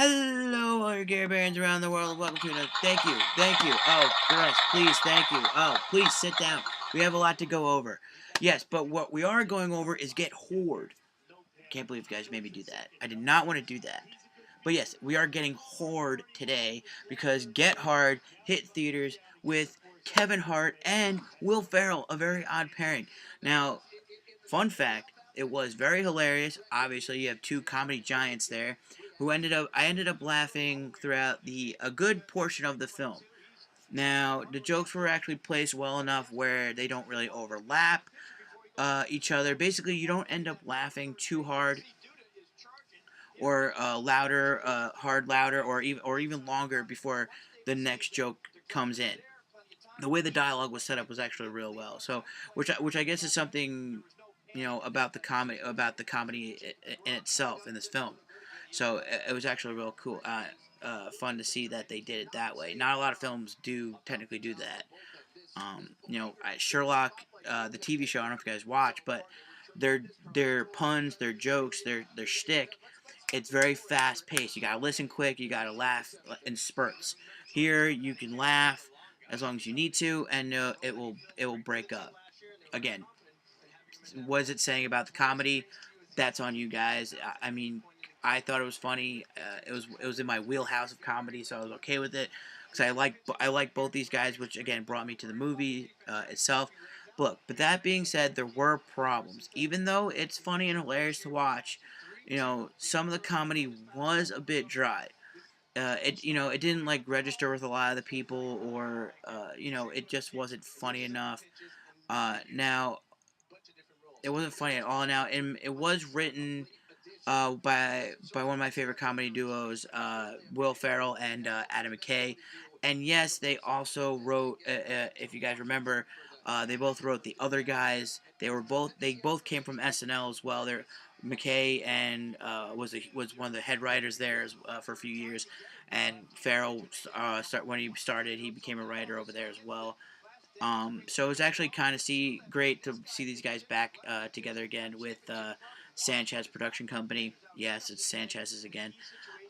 Hello, all your Gary Barons around the world. Welcome to another. Thank you, thank you. Oh, girls, please, thank you. Oh, please sit down. We have a lot to go over. Yes, but what we are going over is Get Horde. Can't believe you guys made me do that. I did not want to do that. But yes, we are getting Horde today because Get Hard hit theaters with Kevin Hart and Will Ferrell, a very odd pairing. Now, fun fact, it was very hilarious. Obviously, you have two comedy giants there who I ended up laughing throughout the a good portion of the film. Now, the jokes were actually placed well enough where they don't really overlap each other. Basically, you don't end up laughing too hard or hard louder, or even longer before the next joke comes in. The way the dialogue was set up was actually real well. So, which I guess is something, about the comedy in itself in this film. So it was actually real cool, fun to see that they did it that way. Not a lot of films do technically do that. Sherlock, the TV show. I don't know if you guys watch, but their their puns, their jokes, their shtick. It's very fast paced. You gotta listen quick. You gotta laugh in spurts. Here, you can laugh as long as you need to, and it will break up. Again, what is it saying about the comedy? That's on you guys. I mean, I thought it was funny. It was in my wheelhouse of comedy, so I was okay with it because I like both these guys, which again brought me to the movie itself. But that being said, there were problems. Even though it's funny and hilarious to watch, some of the comedy was a bit dry. It didn't like register with a lot of the people, or it just wasn't funny enough. Now it wasn't funny at all. Now it was written by one of my favorite comedy duos, Will Ferrell and Adam McKay, and yes, they also wrote. If you guys remember, they both wrote The Other Guys. They both came from SNL as well. They're McKay and was one of the head writers there for a few years, and Farrell when he started, he became a writer over there as well. So it was actually great to see these guys back together again with Sanchez Production Company. Yes, it's Sanchez's again.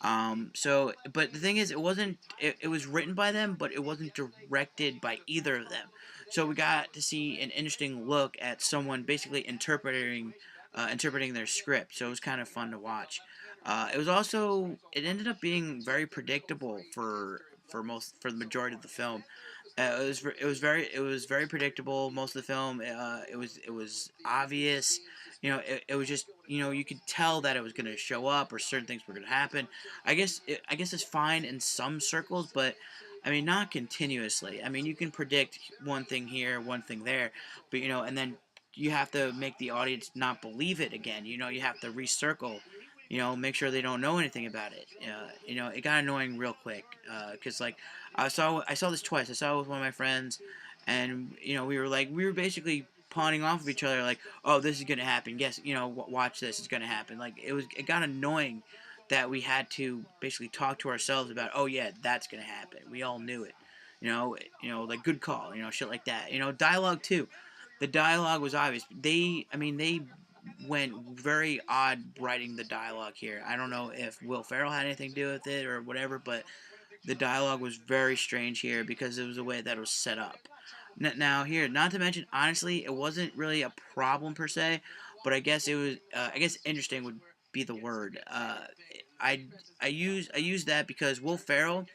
But the thing is, it was written by them, but it wasn't directed by either of them. So we got to see an interesting look at someone basically interpreting their script. So it was kind of fun to watch. It ended up being very predictable for the majority of the film. It was very predictable most of the film. It was obvious. It was just, you could tell that it was going to show up or certain things were going to happen. I guess it's fine in some circles, but I mean not continuously. I mean you can predict one thing here, one thing there, but and then you have to make the audience not believe it again. You have to recircle. Make sure they don't know anything about it. It got annoying real quick because like I saw this twice. I saw it with one of my friends, and we were basically pawning off of each other like, oh, this is gonna happen. Yes, watch this. It's gonna happen. Like it got annoying that we had to basically talk to ourselves about, oh yeah, that's gonna happen. We all knew it. Like good call. Shit like that. Dialogue too. The dialogue was obvious. They went very odd writing the dialogue here. I don't know if Will Ferrell had anything to do with it or whatever, but the dialogue was very strange here because it was the way that it was set up. Now here, not to mention, honestly, it wasn't really a problem per se, but I guess it was. I guess interesting would be the word. I use that because Will Ferrell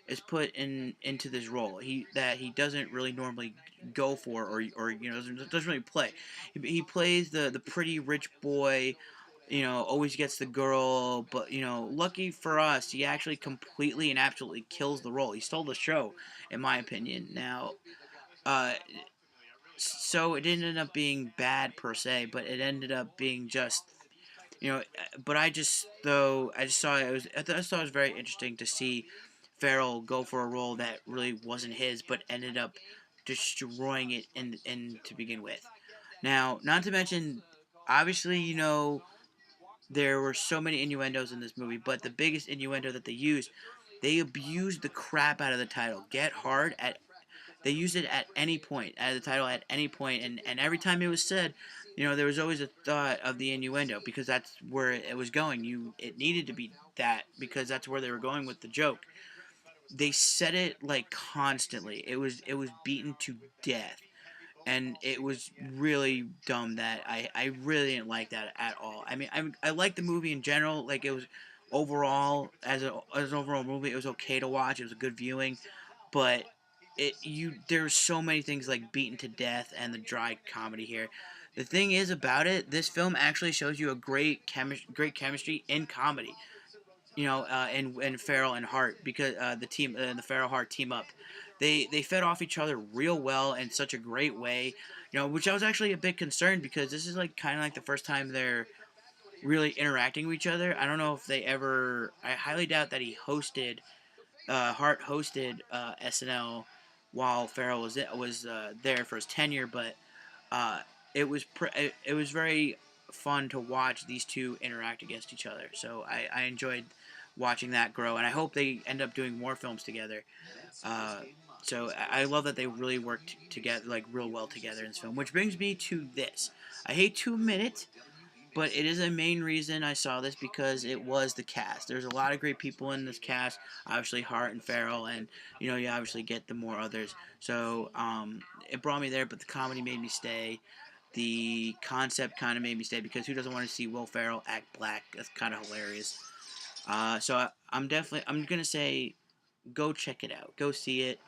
is put into this role he doesn't really normally go for, or doesn't really play. He plays the pretty rich boy, always gets the girl, but lucky for us, he actually completely and absolutely kills the role. He stole the show, in my opinion. Now, uh, so it didn't end up being bad per se, but it ended up being just, but I just saw it was I thought it was very interesting to see Farrell go for a role that really wasn't his, but ended up destroying it in to begin with. Now, not to mention, obviously, there were so many innuendos in this movie, but the biggest innuendo that they abused the crap out of the title. Get Hard at They used it at any point, at the title at any point, and every time it was said, there was always a thought of the innuendo because that's where it was going. It needed to be that because that's where they were going with the joke. They said it like constantly. It was beaten to death, and it was really dumb that I really didn't like that at all. I mean, I liked the movie in general. Like it was overall as an overall movie, it was okay to watch. It was a good viewing, but there's so many things like beaten to death and the dry comedy here. The thing is about it, this film actually shows you a great chemistry in comedy. And Farrell and Hart because the Farrell Hart team up, they fed off each other real well in such a great way. Which I was actually a bit concerned because this is like kind of like the first time they're really interacting with each other. I don't know if they ever. I highly doubt that Hart hosted SNL while Farrell was there for his tenure, but uh, it was very fun to watch these two interact against each other. So I enjoyed watching that grow, and I hope they end up doing more films together. Uh, so I love that they really worked together, like real well together in this film. Which brings me to this. I hate to admit it, but it is a main reason I saw this because it was the cast. There's a lot of great people in this cast. Obviously Hart and Farrell, and you obviously get the more others. So it brought me there, but the comedy made me stay. The concept kind of made me stay because who doesn't want to see Will Ferrell act black? That's kind of hilarious. I'm gonna say go check it out, go see it.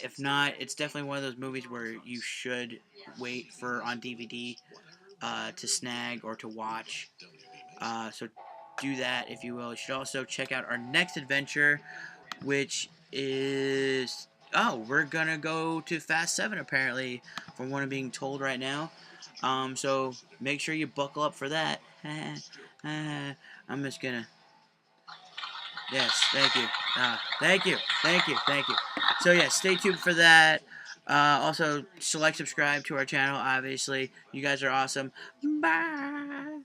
If not, it's definitely one of those movies where you should wait for on DVD to snag or to watch. So do that if you will. You should also check out our next adventure, which is we're gonna go to Fast 7 apparently, from what I'm being told right now. So make sure you buckle up for that. I'm just gonna. Yes, thank you. Thank you. So yeah, stay tuned for that. Also, select subscribe to our channel. Obviously, you guys are awesome. Bye.